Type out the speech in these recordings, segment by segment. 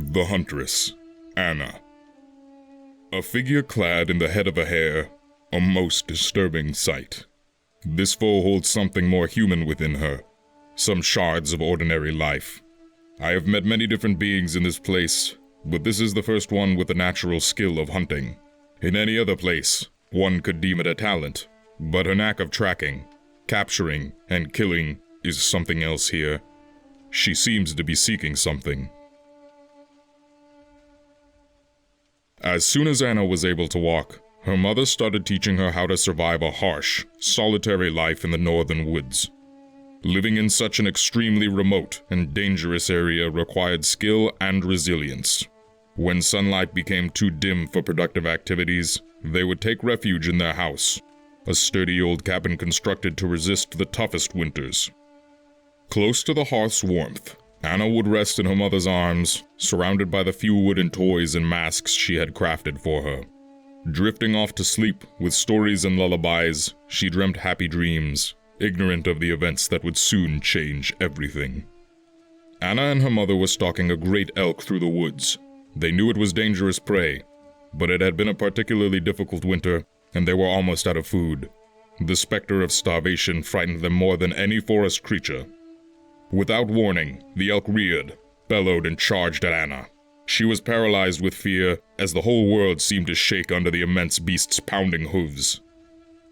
The Huntress, Anna. A figure clad in the head of a hare, a most disturbing sight. This foe holds something more human within her, some shards of ordinary life. I have met many different beings in this place, but this is the first one with the natural skill of hunting. In any other place, one could deem it a talent, but her knack of tracking, capturing, and killing is something else here. She seems to be seeking something. As soon as Anna was able to walk, her mother started teaching her how to survive a harsh, solitary life in the northern woods. Living in such an extremely remote and dangerous area required skill and resilience. When sunlight became too dim for productive activities, they would take refuge in their house, a sturdy old cabin constructed to resist the toughest winters. Close to the hearth's warmth, Anna would rest in her mother's arms, surrounded by the few wooden toys and masks she had crafted for her. Drifting off to sleep with stories and lullabies, she dreamt happy dreams, ignorant of the events that would soon change everything. Anna and her mother were stalking a great elk through the woods. They knew it was dangerous prey, but it had been a particularly difficult winter, and they were almost out of food. The specter of starvation frightened them more than any forest creature. Without warning, the elk reared, bellowed, and charged at Anna. She was paralyzed with fear, as the whole world seemed to shake under the immense beast's pounding hooves.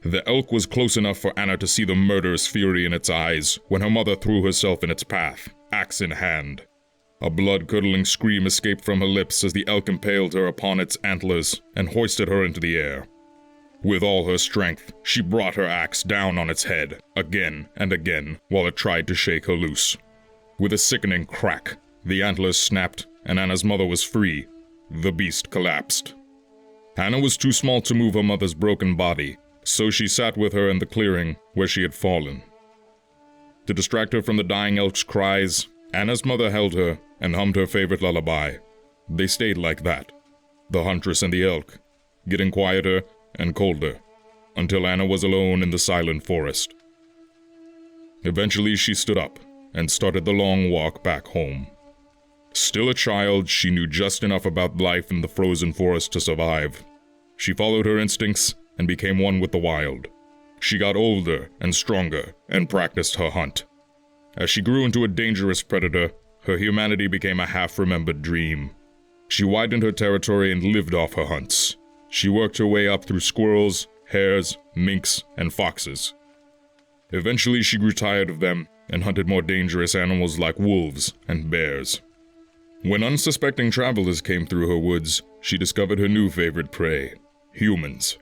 The elk was close enough for Anna to see the murderous fury in its eyes when her mother threw herself in its path, axe in hand. A blood-curdling scream escaped from her lips as the elk impaled her upon its antlers and hoisted her into the air. With all her strength, she brought her axe down on its head, again and again, while it tried to shake her loose. With a sickening crack, the antlers snapped, and Anna's mother was free. The beast collapsed. Anna was too small to move her mother's broken body, so she sat with her in the clearing where she had fallen. To distract her from the dying elk's cries, Anna's mother held her and hummed her favorite lullaby. They stayed like that, the huntress and the elk, getting quieter and colder, until Anna was alone in the silent forest. Eventually she stood up and started the long walk back home. Still a child, she knew just enough about life in the frozen forest to survive. She followed her instincts and became one with the wild. She got older and stronger and practiced her hunt. As she grew into a dangerous predator, her humanity became a half-remembered dream. She widened her territory and lived off her hunts. She worked her way up through squirrels, hares, minks, and foxes. Eventually she grew tired of them and hunted more dangerous animals like wolves and bears. When unsuspecting travelers came through her woods, she discovered her new favorite prey, humans.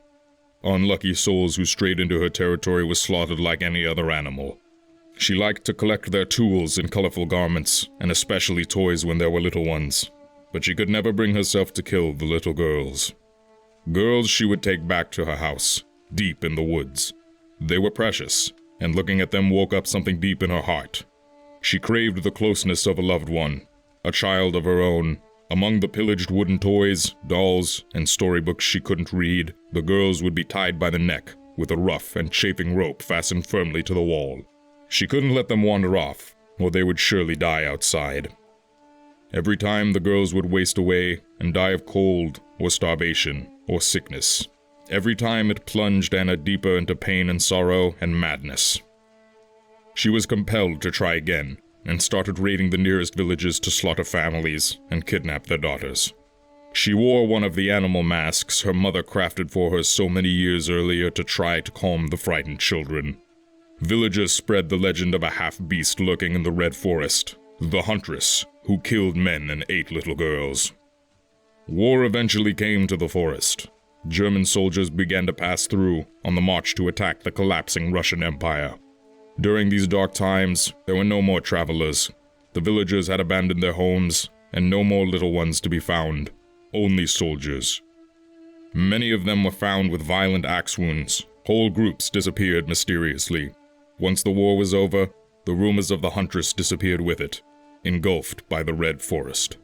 Unlucky souls who strayed into her territory were slaughtered like any other animal. She liked to collect their tools and colorful garments, and especially toys when there were little ones, but she could never bring herself to kill the little girls. Girls she would take back to her house, deep in the woods. They were precious, and looking at them woke up something deep in her heart. She craved the closeness of a loved one, a child of her own. Among the pillaged wooden toys, dolls, and storybooks she couldn't read, the girls would be tied by the neck with a rough and chafing rope fastened firmly to the wall. She couldn't let them wander off, or they would surely die outside. Every time the girls would waste away and die of cold or starvation or sickness. Every time it plunged Anna deeper into pain and sorrow and madness. She was compelled to try again, and started raiding the nearest villages to slaughter families and kidnap their daughters. She wore one of the animal masks her mother crafted for her so many years earlier to try to calm the frightened children. Villagers spread the legend of a half-beast lurking in the Red Forest, the Huntress, who killed men and ate little girls. War eventually came to the forest. German soldiers began to pass through on the march to attack the collapsing Russian Empire. During these dark times, there were no more travelers. The villagers had abandoned their homes, and no more little ones to be found, only soldiers. Many of them were found with violent axe wounds. Whole groups disappeared mysteriously. Once the war was over, the rumors of the Huntress disappeared with it, engulfed by the Red Forest.